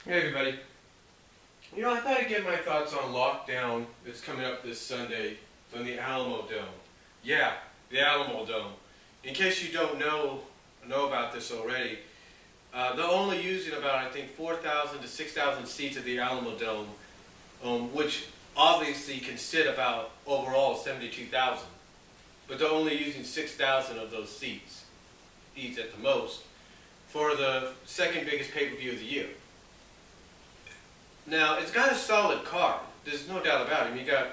Hey everybody. I thought I'd get my thoughts on Lockdown that's coming up this Sunday from the Alamo Dome. Yeah, the Alamo Dome. In case you don't know about this already, they're only using about, I think, 4,000 to 6,000 seats at the Alamo Dome, which obviously can sit about overall 72,000. But they're only using 6,000 of those seats, each at the most, for the second biggest pay-per-view of the year. Now, it's got a solid card. There's no doubt about it.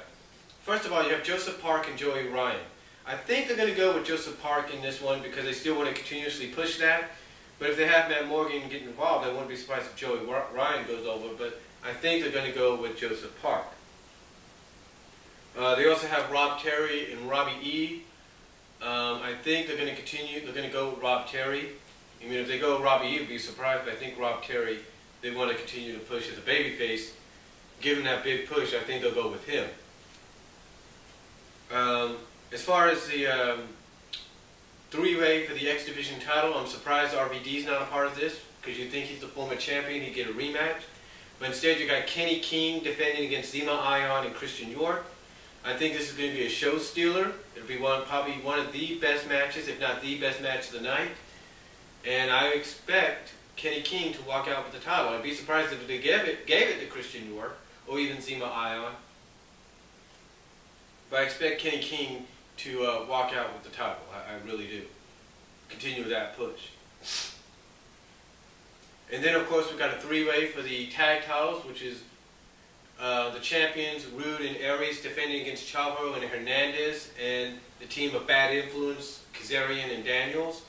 First of all, you have Joseph Park and Joey Ryan. I think they're going to go with Joseph Park in this one because they still want to continuously push that. But if they have Matt Morgan get involved, I wouldn't be surprised if Joey Ryan goes over. But I think they're going to go with Joseph Park. They also have Rob Terry and Robbie E. I think they're going to continue. They're going to go with Rob Terry. I mean, if they go with Robbie E, I'd be surprised. But I think Rob Terry, they want to continue to push as a babyface. Given that big push, I think they'll go with him. As far as the three-way for the X Division title, I'm surprised RVD's not a part of this, because you'd think he's the former champion, he'd get a rematch. But instead you got Kenny King defending against Zema Ion and Christian York. I think this is going to be a show stealer. It'll be probably one of the best matches, if not the best match of the night. And I expect Kenny King to walk out with the title. I'd be surprised if they gave it to Christian York or even Zema Ion. But I expect Kenny King to walk out with the title. I really do. Continue that push. And then, of course, we've got a three-way for the tag titles, which is the champions, Rude and Aries, defending against Chavo and Hernandez, and the team of Bad Influence, Kazarian and Daniels.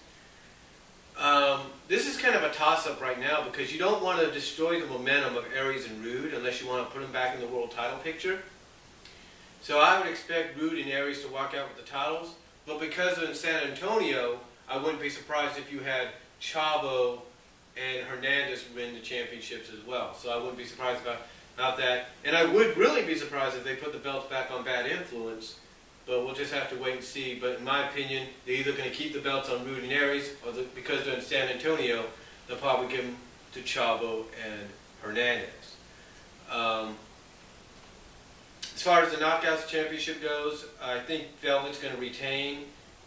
This is kind of a toss-up right now because you don't want to destroy the momentum of Aries and Rude unless you want to put them back in the world title picture. So I would expect Rude and Aries to walk out with the titles, but because they're in San Antonio, I wouldn't be surprised if you had Chavo and Hernandez win the championships as well. So I wouldn't be surprised about that. And I would really be surprised if they put the belts back on Bad Influence, but we'll just have to wait and see. But in my opinion, they're either going to keep the belts on Rude and Aries, or because they're in San Antonio, they'll probably give them to Chavo and Hernandez. As far as the Knockouts Championship goes, I think Velvet's going to retain.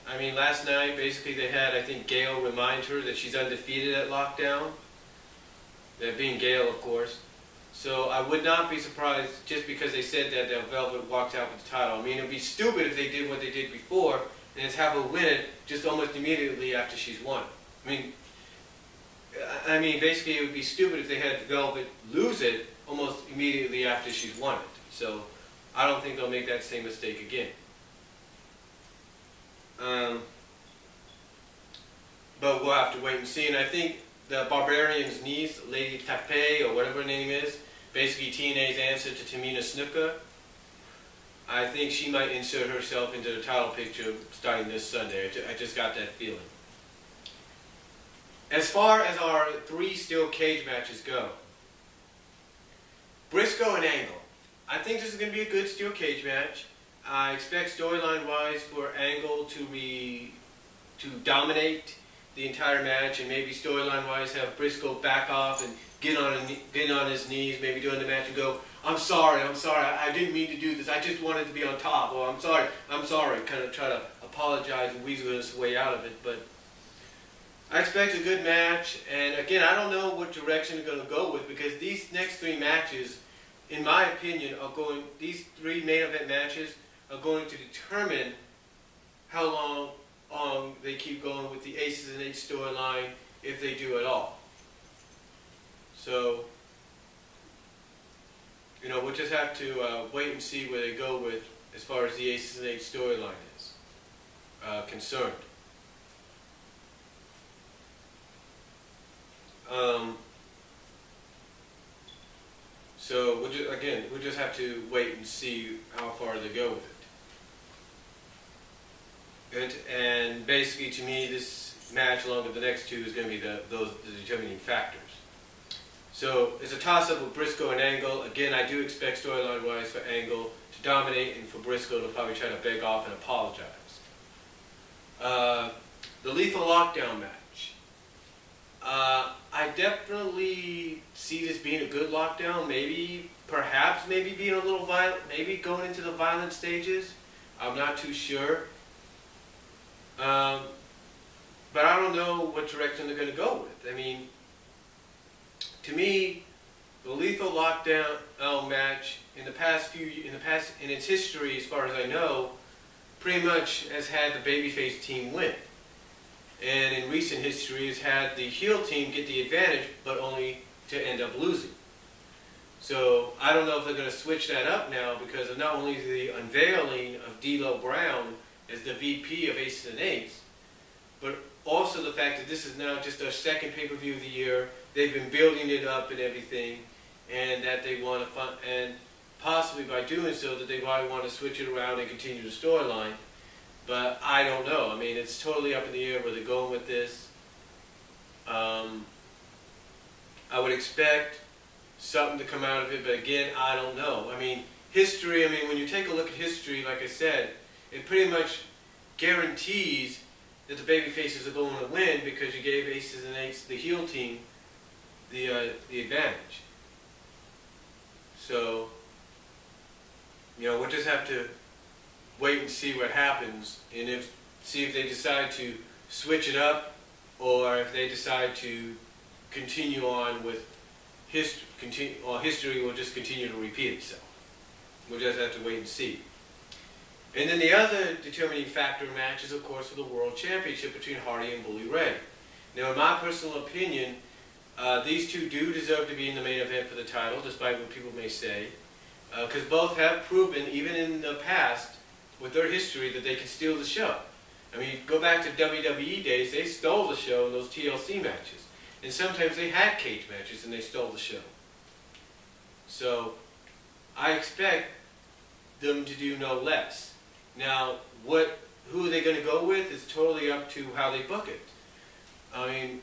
I mean, last night, basically, they had, I think, Gail remind her that she's undefeated at Lockdown. That being Gail, of course. So I would not be surprised just because they said that Velvet walked out with the title. I mean, it would be stupid if they did what they did before and just have her win it just almost immediately after she's won. I mean, basically, it would be stupid if they had Velvet lose it almost immediately after she's won it. So I don't think they'll make that same mistake again. But we'll have to wait and see. And I think the Barbarian's niece, Lady Tape, or whatever her name is, basically TNA's answer to Tamina Snuka, I think she might insert herself into the title picture starting this Sunday. I just got that feeling. As far as our three steel cage matches go, Briscoe and Angle. I think this is going to be a good steel cage match. I expect storyline-wise for Angle to dominate the entire match, and maybe storyline-wise have Briscoe back off and get on his knees, maybe during the match and go, I'm sorry, I didn't mean to do this, I just wanted to be on top, or I'm sorry, kind of try to apologize and weasel his way out of it. But I expect a good match, and again, I don't know what direction they're going to go with, because these next three matches, in my opinion, these three main event matches are going to determine how long they keep going with the Aces and Eights storyline, if they do at all. So, we'll just have to wait and see where they go with as far as the Aces and Eights storyline is concerned. So we'll just have to wait and see how far they go with it. And basically, to me, this match, along with the next two, is going to be the determining factors. So it's a toss-up with Briscoe and Angle. Again, I do expect storyline-wise for Angle to dominate, and for Briscoe to probably try to beg off and apologize. The Lethal Lockdown match. I definitely see this being a good lockdown. Maybe, perhaps, maybe being a little violent, maybe going into the violent stages. I'm not too sure. But I don't know what direction they're going to go with. I mean, to me, the Lethal Lockdown match in its history, as far as I know, pretty much has had the Babyface team win. And in recent history has had the heel team get the advantage, but only to end up losing. So I don't know if they're going to switch that up now because of not only the unveiling of D'Lo Brown as the VP of Aces and Eights, but also the fact that this is now just their second pay-per-view of the year. They've been building it up and everything, and that they want to and possibly by doing so that they might want to switch it around and continue the storyline. But I don't know. I mean, it's totally up in the air where they're going with this. I would expect something to come out of it, but again, I don't know. I mean, history, when you take a look at history, like I said, it pretty much guarantees that the Babyfaces are going to win because you gave Aces and Eights, the heel team, the advantage. So, we'll just have to wait and see what happens, and see if they decide to switch it up, or if they decide to continue on with history, or history will just continue to repeat itself. We'll just have to wait and see. And then the other determining factor match is, of course, for the World Championship between Hardy and Bully Ray. Now, in my personal opinion, these two do deserve to be in the main event for the title, despite what people may say, because both have proven, even in the past, with their history, that they can steal the show. I mean, go back to WWE days, they stole the show in those TLC matches. And sometimes they had cage matches and they stole the show. So, I expect them to do no less. Now, who are they going to go with is totally up to how they book it. I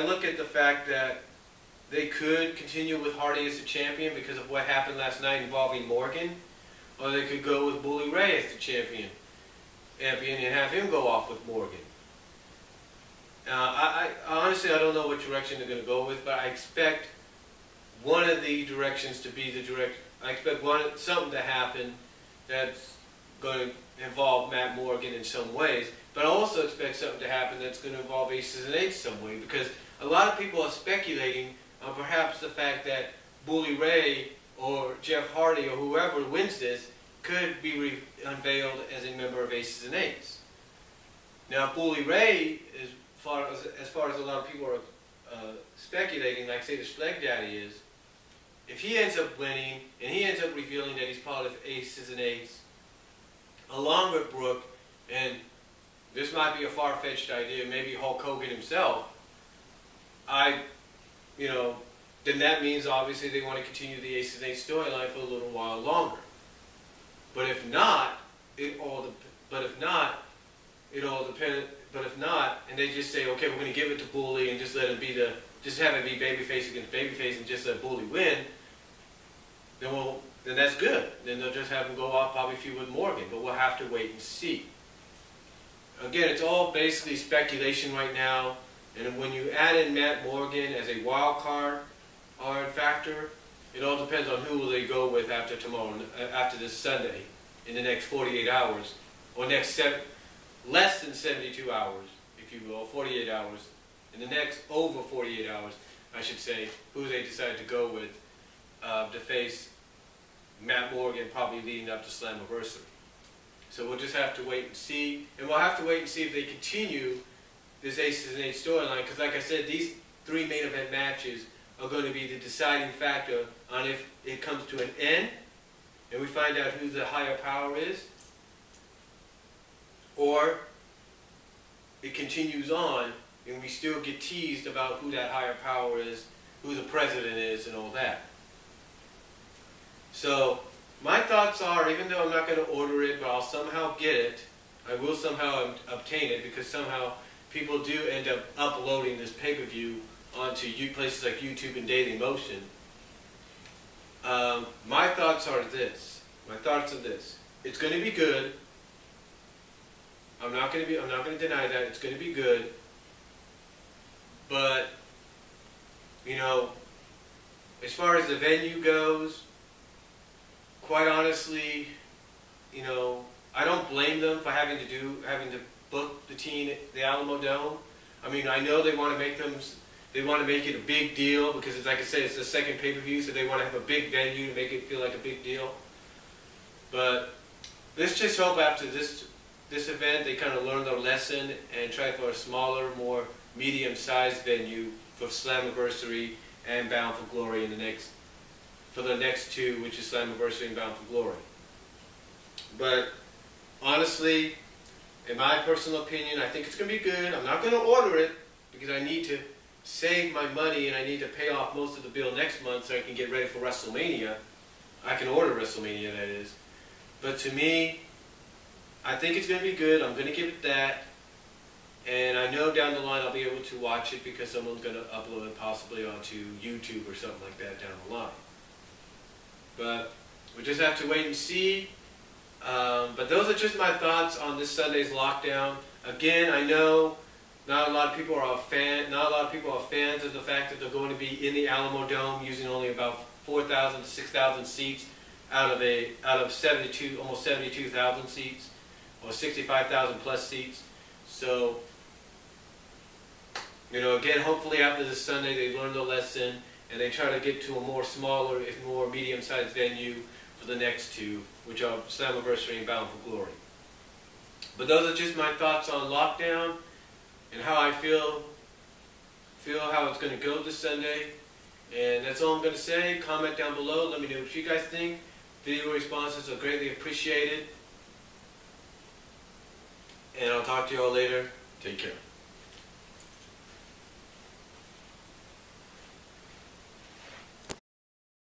look at the fact that they could continue with Hardy as the champion because of what happened last night involving Morgan, or they could go with Bully Ray as the champion and have him go off with Morgan. Honestly, I don't know what direction they're going to go with, but I expect one of the directions to be the direct. I expect something to happen that's going to involve Matt Morgan in some ways, but I also expect something to happen that's going to involve Aces and Eights some way, because a lot of people are speculating on perhaps the fact that Bully Ray or Jeff Hardy or whoever wins this could be unveiled as a member of Aces and Eights. Now, Bully Ray, as far as a lot of people are speculating, like say the Schleg Daddy is, if he ends up winning and he ends up revealing that he's part of Aces and Eights, along with Brooke, and this might be a far-fetched idea, maybe Hulk Hogan himself, then that means obviously they want to continue the Aces and Eights storyline for a little while longer. But if not, and they just say, okay, we're going to give it to Bully and just let him just have it be Babyface against Babyface and just let Bully win, then that's good. Then they'll just have him go off, probably feud with Morgan, but we'll have to wait and see. Again, it's all basically speculation right now, and when you add in Matt Morgan as a wild card factor, it all depends on who will they go with after this Sunday, in the next 48 hours, or less than 72 hours, if you will, 48 hours. In the next over 48 hours, I should say, who they decide to go with to face Matt Morgan, probably leading up to Slammiversary. So we'll just have to wait and see, and we'll have to wait and see if they continue this Aces and Eights storyline, because like I said, these three main event matches are going to be the deciding factor on if it comes to an end, and we find out who the higher power is, or it continues on, and we still get teased about who that higher power is, who the president is, and all that. So, my thoughts are, even though I'm not going to order it, but I'll somehow get it, I will somehow obtain it, because somehow people do end up uploading this pay-per-view onto places like YouTube and Daily Motion. My thoughts are this. It's going to be good. I'm not going to deny that. It's going to be good. But, you know, as far as the venue goes, quite honestly, you know, I don't blame them for having to book the Alamo Dome. I mean, I know they want to make it a big deal because, it's, like I said, it's the second pay-per-view, so they want to have a big venue to make it feel like a big deal. But let's just hope after this event they kind of learn their lesson and try for a smaller, more medium-sized venue for Slammiversary and Bound for Glory for the next two, which is Slammiversary and Bound for Glory. But honestly, in my personal opinion, I think it's going to be good. I'm not going to order it because I need to save my money and I need to pay off most of the bill next month so I can get ready for WrestleMania. I can order WrestleMania, that is. But to me, I think it's going to be good. I'm going to give it that. And I know down the line I'll be able to watch it because someone's going to upload it possibly onto YouTube or something like that down the line. But we just have to wait and see. But those are just my thoughts on this Sunday's lockdown. Again, I know not a lot of people are fans of the fact that they're going to be in the Alamo Dome using only about 4,000 to 6,000 seats out of 72, almost 72,000 seats, or 65,000 plus seats. So, you know, again, hopefully after this Sunday they learn the lesson and they try to get to a more smaller, if more medium-sized venue for the next two, which are Slammiversary and Bound for Glory. But those are just my thoughts on lockdown and how I feel how it's going to go this Sunday. And that's all I'm going to say. Comment down below. Let me know what you guys think. Video responses are greatly appreciated. And I'll talk to you all later. Take care.